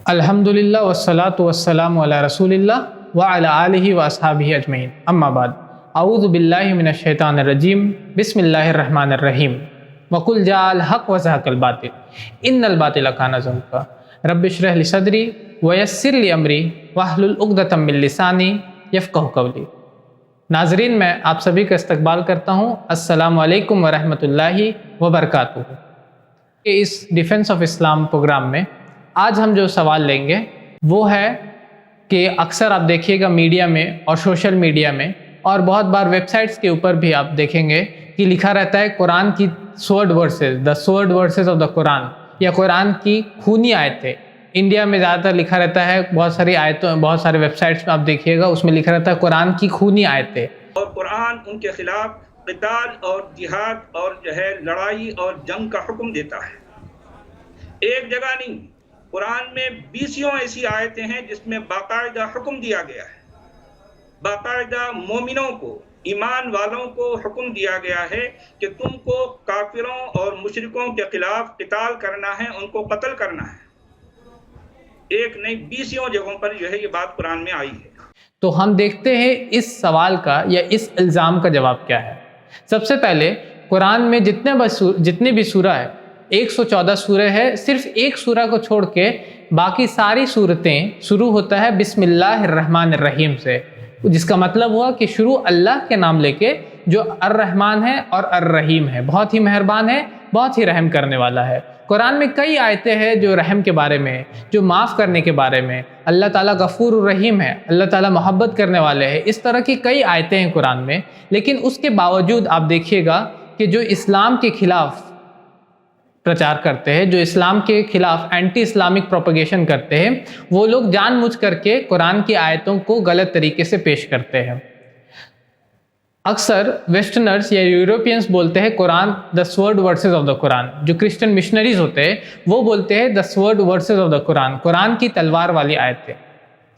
अल्हम्दुलिल्लाह वस्सलातु वस्सलामु अला रसूलिल्लाह व अला आलिहि व अस्हाबिहि अजमईन। अम्मा बाद, अऊज़ु बिल्लाहि मिनश शैतानिर रजीम, बिस्मिल्लाहिर रहमानिर रहीम। वकुल जाअल हक़ व ज़हक़ल बातिल, इन्नल बातिल काना ज़हूक़ा। रब्बिश्रह लि सदरी व यस्सिर लि अमरी वहलुल उक़दतम मिन लिसानी यफ़क़हू क़ौली। नाज़रीन, मैं आप सभी का इस्तक़बाल करता हूँ। अस्सलामु अलैकुम व रहमतुल्लाहि व बरकातुहू। इस डिफेंस ऑफ इस्लाम प्रोग्राम में आज हम जो सवाल लेंगे वो है कि अक्सर आप देखिएगा मीडिया में और सोशल मीडिया में और बहुत बार वेबसाइट्स के ऊपर भी आप देखेंगे कि लिखा रहता है कुरान की sword versus, the sword versus of the Quran, या कुरान की खूनी आयतें। इंडिया में ज़्यादातर लिखा रहता है, बहुत सारी आयतों, बहुत सारे वेबसाइट्स में आप देखिएगा उसमें लिखा रहता है कुरान की खूनी आयतें। और कुरान उनके खिलाफ क़िताल और जिहाद और जो है लड़ाई और जंग का हुक्म देता है। एक जगह नहीं, कुरान में 20 ऐसी आयतें हैं जिसमें बाकायदा हुक्म दिया गया है, बाकायदा मोमिनों को, ईमान वालों को हुक्म दिया गया है कि तुमको काफिरों और मुशरिकों के खिलाफ क़िताल करना है, उनको कत्ल करना है। एक नहीं 20 जगहों पर जो है ये बात कुरान में आई है। तो हम देखते हैं इस सवाल का या इस इल्ज़ाम का जवाब क्या है। सबसे पहले कुरान में जितने भी सूरा है, 114 सूरह है, सिर्फ एक सूरा को छोड़ के बाकी सारी सूरतें शुरू होता है बिस्मिल्लाहिर्रहमानिर्रहीम से, जिसका मतलब हुआ कि शुरू अल्लाह के नाम लेके, जो अर्रहमान है और अर्रहीम है, बहुत ही मेहरबान है, बहुत ही रहम करने वाला है। कुरान में कई आयतें हैं जो रहम के बारे में, जो माफ़ करने के बारे में। अल्लाह ताला गफूर रहीम है, अल्लाह ताला मोहब्बत करने वाले हैं। इस तरह की कई आयतें हैं कुरान में, लेकिन उसके बावजूद आप देखिएगा कि जो इस्लाम के खिलाफ प्रचार करते हैं, जो इस्लाम के खिलाफ एंटी इस्लामिक प्रोपगेशन करते हैं, वो लोग जानबूझ करके कुरान की आयतों को गलत तरीके से पेश करते हैं। अक्सर वेस्टर्नर्स या यूरोपियंस बोलते हैं Quran the sword versus of the Quran. जो क्रिश्चियन मिशनरीज होते हैं वो बोलते हैं the sword versus of the Quran, Quran की तलवार वाली आयतें।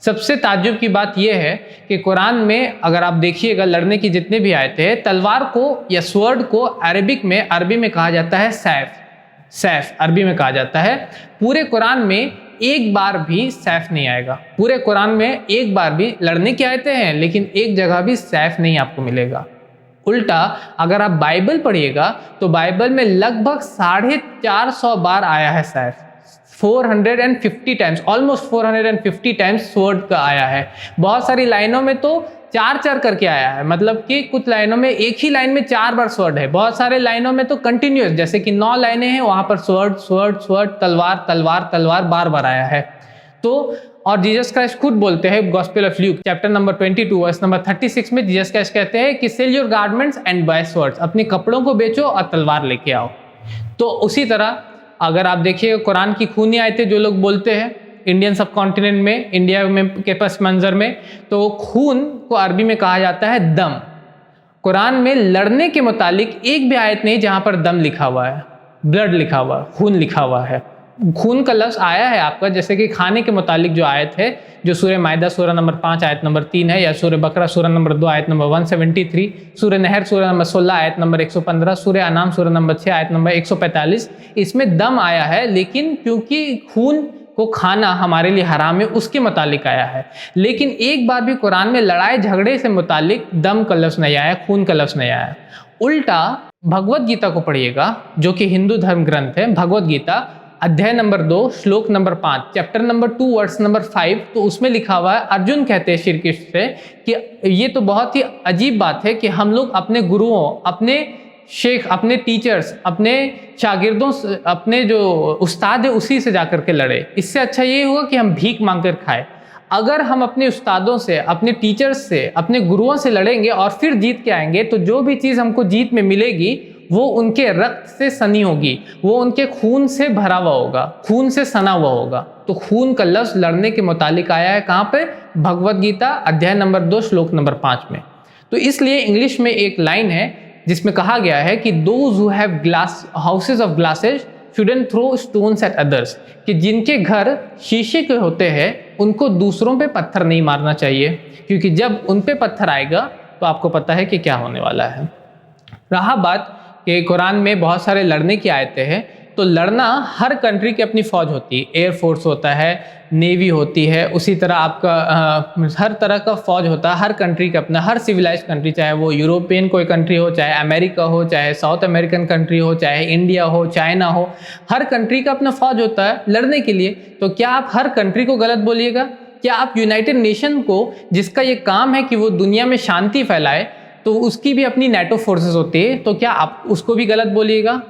सबसे ताज्जुब की बात यह है कि कुरान में अगर आप देखिएगा लड़ने की जितने भी आयतें हैं, तलवार को या स्वॉर्ड को अरबी में कहा जाता है सैफ। सैफ अरबी में कहा जाता है। पूरे कुरान में एक बार भी सैफ नहीं आएगा। पूरे कुरान में एक बार भी लड़ने की आयतें हैं, लेकिन एक जगह भी सैफ नहीं आपको मिलेगा। उल्टा अगर आप बाइबल पढ़िएगा तो बाइबल में लगभग 450 बार आया है Saif. 450 times, almost 450 times sword का आया है। बहुत सारी लाइनों में तो 4 करके आया है, मतलब कि कुछ लाइनों में एक ही लाइन में 4 बार स्वॉर्ड है। बहुत सारे लाइनों में तो कंटिन्यूअस, जैसे कि 9 लाइनें हैं, वहां पर स्वॉर्ड स्वॉर्ड स्वॉर्ड, तलवार तलवार तलवार बार बार आया है। तो और जीसस क्राइस्ट खुद बोलते हैं, gospel of Luke chapter number 22 verse number 36 में जीसस क्राइस्ट कहते हैं कि sell your garments and buy swords, अपने कपड़ों को बेचो और तलवार लेके आओ। तो उसी तरह अगर आप देखिए कुरान की खूनी आयतें जो लोग बोलते हैं इंडियन सब कॉन्टिनेंट में, इंडिया में के पस मंजर में, तो खून को अरबी में कहा जाता है दम। कुरान में लड़ने के मुतालिक एक भी आयत नहीं जहां पर दम लिखा हुआ है, ब्लड लिखा हुआ, खून लिखा हुआ है। खून का लफ्ज़ आया है आपका, जैसे कि खाने के मुतालिक जो आयत है, जो सूरह माइदा सूरह नंबर 5 आयत नंबर 3 है, या सूरह बकरा सूरह नंबर 2 आयत नंबर 173, सूरह नहर सूरह नंबर 16 आयत नंबर 115, सूरह अनाम सूरह नंबर 6 आयत नंबर 145, इसमें दम आया है। लेकिन क्योंकि खून को खाना हमारे लिए हराम है, उसके मुतालिक आया है। लेकिन एक बार भी कुरान में लड़ाई झगड़े से मुतालिक दम का लफ्ज़ नहीं आया, खून का लफ्ज़ नहीं आया। उल्टा भगवत गीता को पढ़िएगा, जो कि हिंदू धर्म ग्रंथ है। भगवत गीता अध्याय नंबर 2 श्लोक number 5, chapter number 2 verse number 5, तो उसमें लिखा हुआ है, अर्जुन कहते हैं श्री कृष्ण से कि ये तो बहुत ही अजीब बात है कि हम लोग अपने गुरुओं, अपने शेख, अपने टीचर्स, अपने शागिर्दों, अपने जो उस्ताद है उसी से जाकर के लड़े। इससे अच्छा ये होगा कि हम भीख मांग कर खाए। अगर हम अपने उस्तादों से, अपने टीचर्स से, अपने गुरुओं से लड़ेंगे और फिर जीत के आएंगे, तो जो भी चीज़ हमको जीत में मिलेगी वो उनके रक्त से सनी होगी, वो उनके खून से भरा हुआ होगा, खून से सना हुआ होगा। तो खून का लफ्ज़ लड़ने के मुतालिक आया है कहाँ पे? भगवत गीता अध्याय नंबर 2 श्लोक नंबर 5 में। तो इसलिए इंग्लिश में एक लाइन है जिसमें कहा गया है कि those who have houses of glasses shouldn't throw stones at others, कि जिनके घर शीशे के होते हैं उनको दूसरों पे पत्थर नहीं मारना चाहिए, क्योंकि जब उन पे पत्थर आएगा तो आपको पता है कि क्या होने वाला है। रहा बात कि कुरान में बहुत सारे लड़ने की आयतें हैं, तो लड़ना हर कंट्री की अपनी फ़ौज होती है, एयर फोर्स होता है, नेवी होती है, उसी तरह आपका हर तरह का फ़ौज होता है, हर कंट्री का अपना, हर सिविलाइज कंट्री, चाहे वो यूरोपियन कोई कंट्री हो, चाहे अमेरिका हो, चाहे साउथ अमेरिकन कंट्री हो, चाहे इंडिया हो, चाइना हो, हर कंट्री का अपना फ़ौज होता है लड़ने के लिए। तो क्या आप हर कंट्री को गलत बोलिएगा? क्या आप यूनाइटेड नेशन को, जिसका ये काम है कि वो दुनिया में शांति फैलाए, तो उसकी भी अपनी नेटो फोर्सेस होती है, तो क्या आप उसको भी गलत बोलिएगा?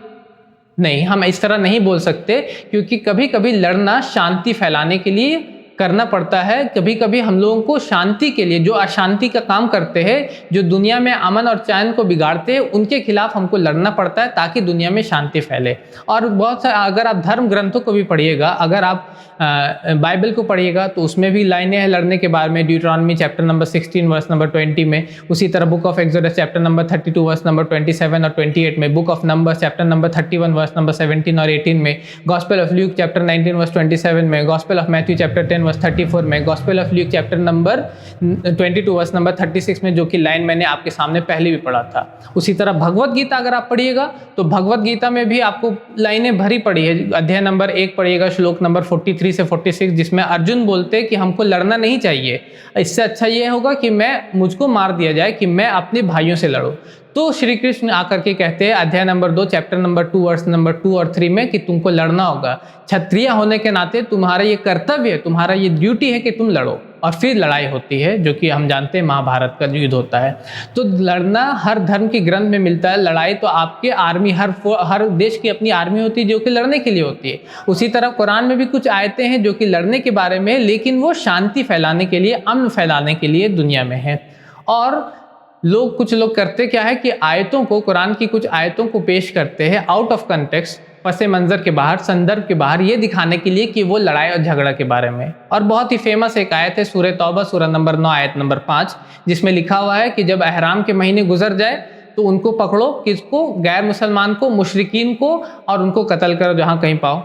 नहीं, हम इस तरह नहीं बोल सकते, क्योंकि कभी कभी लड़ना शांति फैलाने के लिए करना पड़ता है। कभी कभी हम लोगों को शांति के लिए, जो अशांति का काम करते हैं, जो दुनिया में अमन और चैन को बिगाड़ते हैं, उनके खिलाफ हमको लड़ना पड़ता है ताकि दुनिया में शांति फैले। और बहुत सारे, अगर आप धर्म ग्रंथों को भी पढ़िएगा, अगर आप बाइबल को पढ़िएगा, तो उसमें भी लाइनें हैं लड़ने के बारे में। Deuteronomy chapter number 16 verse number 20 में, उसी तरह book of Exodus chapter number 32 verse number 27 और 28 में, book of number chapter number 31 verse number 17 और 18 में, gospel of Luke chapter 19 verse 27 में, gospel of Matthew chapter 10 verse 34 में, gospel of Luke chapter number 22 verse number 36 में, जो कि line मैंने आपके सामने पहले भी पढ़ा था। उसी तरह भगवत गीता अगर आप पढ़िएगा, तो भगवत गीता में भी आपको लाइनें भरी पड़ी है। अध्याय नंबर 1 पढ़िएगा, श्लोक नंबर 43 से 46, जिसमें अर्जुन बोलते हैं कि हमको लड़ना नहीं चाहिए, इससे अच्छा ये होगा कि मुझको मार दिया जाए, कि मैं अपने भाइयों से लड़ूं। तो श्री कृष्ण आकर के कहते हैं अध्याय number 2 chapter number 2 verse number 2 और 3 में, कि तुमको लड़ना होगा। क्षत्रिय होने के नाते तुम्हारा ये कर्तव्य है, तुम्हारा ये ड्यूटी है कि तुम लड़ो। और फिर लड़ाई होती है, जो कि हम जानते हैं महाभारत का युद्ध होता है। तो लड़ना हर धर्म के ग्रंथ में मिलता है। लड़ाई तो आपके आर्मी, हर देश की अपनी आर्मी होती है जो कि लड़ने के लिए होती है। उसी तरह कुरान में भी कुछ आयतें हैं जो कि लड़ने के बारे में, लेकिन वो शांति फैलाने के लिए, अमन फैलाने के लिए दुनिया में है। और कुछ लोग करते क्या है कि आयतों को, कुरान की कुछ आयतों को पेश करते हैं आउट ऑफ कंटेक्स्ट, पसे मंजर के बाहर, संदर्भ के बाहर, ये दिखाने के लिए कि वो लड़ाई और झगड़ा के बारे में। और बहुत ही फेमस एक आयत है सूरह तौबा सूरह नंबर 9 आयत नंबर 5, जिसमें लिखा हुआ है कि जब अहराम के महीने गुजर जाए तो उनको पकड़ो, किसको? गैर मुसलमान को, मुशरिकीन को, और उनको कत्ल करो जहाँ कहीं पाओ।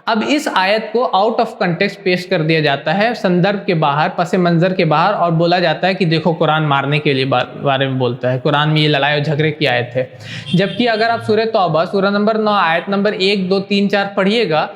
अब इस आयत को आउट ऑफ कंटेक्स्ट पेश कर दिया जाता है, संदर्भ के बाहर, पसे मंजर के बाहर, और बोला जाता है कि देखो कुरान मारने के लिए बारे में बोलता है, कुरान में ये लड़ाई और झगड़े की आयत है। जबकि अगर आप सूरह तौबा सूरह नंबर 9 आयत नंबर 1, 2, 3, 4 पढ़िएगा,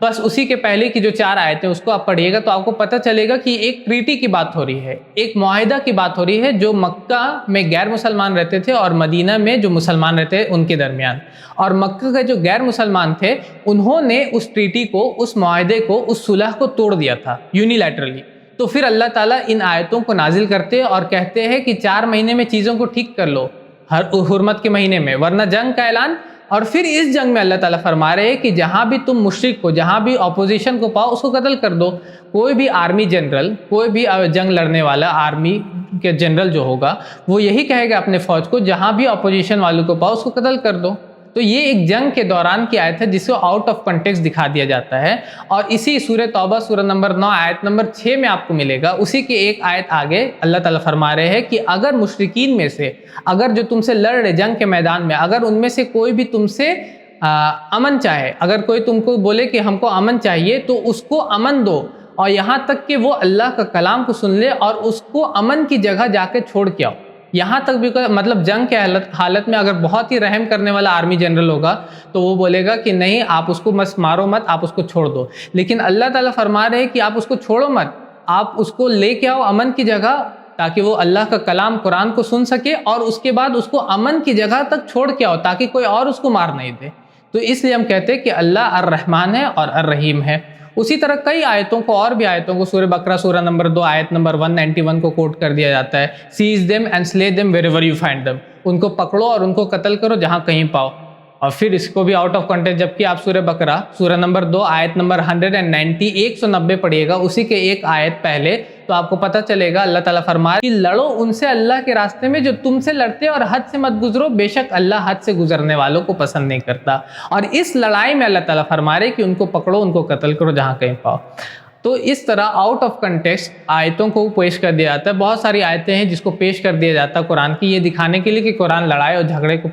बस उसी के पहले की जो 4 आयतें उसको आप पढ़िएगा, तो आपको पता चलेगा कि एक ट्रीटी की बात हो रही है, एक मुआहिदा की बात हो रही है, जो मक्का में गैर मुसलमान रहते थे और मदीना में जो मुसलमान रहते थे उनके दरमियान। और मक्का के जो गैर मुसलमान थे, उन्होंने उस ट्रीटी को, उस मुआहिदे को, उस सुलह को तोड़ दिया था यूनिलैटरली। तो फिर अल्लाह ताला इन आयतों को नाजिल करते और कहते हैं कि 4 महीने में चीज़ों को ठीक कर लो, हर हुर्मत के महीने में, वरना जंग का ऐलान। और फिर इस जंग में अल्लाह ताला फरमा रहे हैं कि जहाँ भी तुम मुश्रिक को, जहाँ भी ऑपोजिशन को पाओ, उसको कत्ल कर दो। कोई भी आर्मी जनरल, कोई भी जंग लड़ने वाला आर्मी के जनरल जो होगा, वो यही कहेगा अपने फौज को, जहाँ भी ऑपोजिशन वालों को पाओ उसको कत्ल कर दो। तो ये एक जंग के दौरान की आयत है जिसको आउट ऑफ कंटेक्स्ट दिखा दिया जाता है। और इसी सूरह तौबा सूरह नंबर 9 आयत नंबर 6 में आपको मिलेगा, उसी के एक आयत आगे अल्लाह ताला फरमा रहे हैं कि अगर मुशरिकीन में से, अगर जो तुमसे लड़ रहे जंग के मैदान में, अगर उनमें से कोई भी तुमसे अमन चाहे, अगर कोई तुमको बोले कि हमको अमन चाहिए, तो उसको अमन दो, और यहाँ तक कि वो अल्लाह का कलाम को सुन ले और उसको अमन की जगह जाके छोड़ के आओ। यहाँ तक भी, मतलब जंग के हालत में अगर बहुत ही रहम करने वाला आर्मी जनरल होगा तो वो बोलेगा कि नहीं, आप उसको मत मारो मत, आप उसको छोड़ दो। लेकिन अल्लाह ताला फरमा रहे हैं कि आप उसको छोड़ो मत, आप उसको लेके आओ अमन की जगह, ताकि वो अल्लाह का कलाम कुरान को सुन सके, और उसके बाद उसको अमन की जगह तक छोड़ के आओ, ताकि कोई और उसको मार नहीं दे। तो इसलिए हम कहते हैं कि अल्लाह अर्रहमान है और अर्रहीम है। उसी तरह कई आयतों को, और भी आयतों को, सूरह बकरा सूरह नंबर 2 आयत नंबर 191 को कोट कर दिया जाता है, seize them and slay them wherever you find them, उनको पकड़ो और उनको कत्ल करो जहाँ कहीं पाओ। और फिर इसको भी आउट ऑफ कंटेक्स्ट, जबकि आप सूरह बकरा सूरह नंबर 2 आयत नंबर 190 पढ़िएगा, उसी के एक आयत पहले, तो आपको पता चलेगा अल्लाह ताला फरमाए कि लड़ो उनसे अल्लाह के रास्ते में जो तुमसे लड़ते हैं, और हद से मत गुजरो, बेशक अल्लाह हद से गुजरने वालों को पसंद नहीं करता। और इस लड़ाई में अल्लाह ताला फरमा रहे कि उनको पकड़ो, उनको कत्ल करो जहाँ कहीं पाओ। तो इस तरह आउट ऑफ कंटेक्स्ट आयतों को पेश कर दिया जाता है। बहुत सारी आयतें हैं जिसको पेश कर दिया जाता है कुरान की, ये दिखाने के लिए कि कुरान लड़ाई और झगड़े को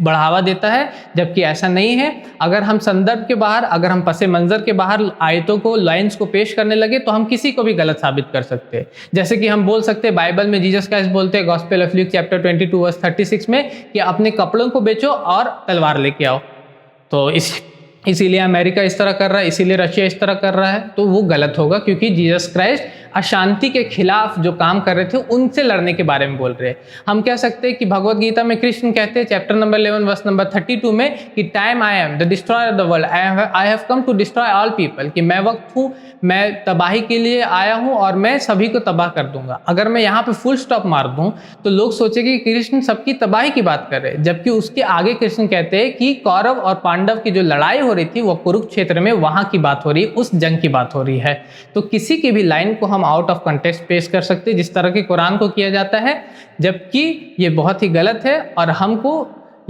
बढ़ावा देता है, जबकि ऐसा नहीं है। अगर हम संदर्भ के बाहर, अगर हम पसे मंजर के बाहर आयतों को, लाइन्स को पेश करने लगे, तो हम किसी को भी गलत साबित कर सकते हैं। जैसे कि हम बोल सकते हैं, बाइबल में जीसस क्राइस्ट बोलते हैं gospel of Luke chapter 22 verse 36 में कि अपने कपड़ों को बेचो और तलवार लेके आओ। तो इसीलिए अमेरिका इस तरह कर रहा है, इसीलिए रशिया इस तरह कर रहा है, तो वो गलत होगा, क्योंकि जीसस क्राइस्ट अशांति के खिलाफ जो काम कर रहे थे उनसे लड़ने के बारे में बोल रहे हैं। हम कह सकते हैं कि भगवत गीता में कृष्ण कहते हैं चैप्टर नंबर 11 वर्स नंबर 32 में कि time I am the destroyer of the world, I have come to destroy all people, कि मैं वक्त हूँ, मैं तबाही के लिए आया हूँ और मैं सभी को तबाह कर दूंगा। अगर मैं यहाँ पे फुल स्टॉप मार दूँ तो लोग सोचेंगे कि कृष्ण सबकी तबाही की बात कर रहे हैं, जबकि उसके आगे कृष्ण कहते हैं कि कौरव और पांडव की जो लड़ाई हो रही थी वो कुरुक्षेत्र में, वहाँ की बात हो रही है, उस जंग की बात हो रही है। तो किसी की भी लाइन को हम आउट ऑफ कंटेक्स्ट पेश कर सकते हैं, जिस तरह के कुरान को किया जाता है, जबकि ये बहुत ही गलत है। और हमको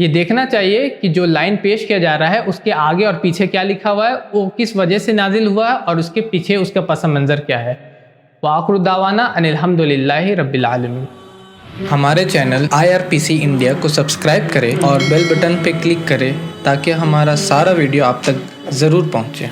ये देखना चाहिए कि जो लाइन पेश किया जा रहा है उसके आगे और पीछे क्या लिखा हुआ है, वो किस वजह से नाजिल हुआ है और उसके पीछे उसका पस मंज़र क्या है। वाखिर दावाना अनिल हम्दुलिल्लाहि रब्बिल आलमीन। हमारे चैनल IRPC इंडिया को सब्सक्राइब करें और बेल बटन पर क्लिक करें ताकि हमारा सारा वीडियो आप तक ज़रूर पहुँचे।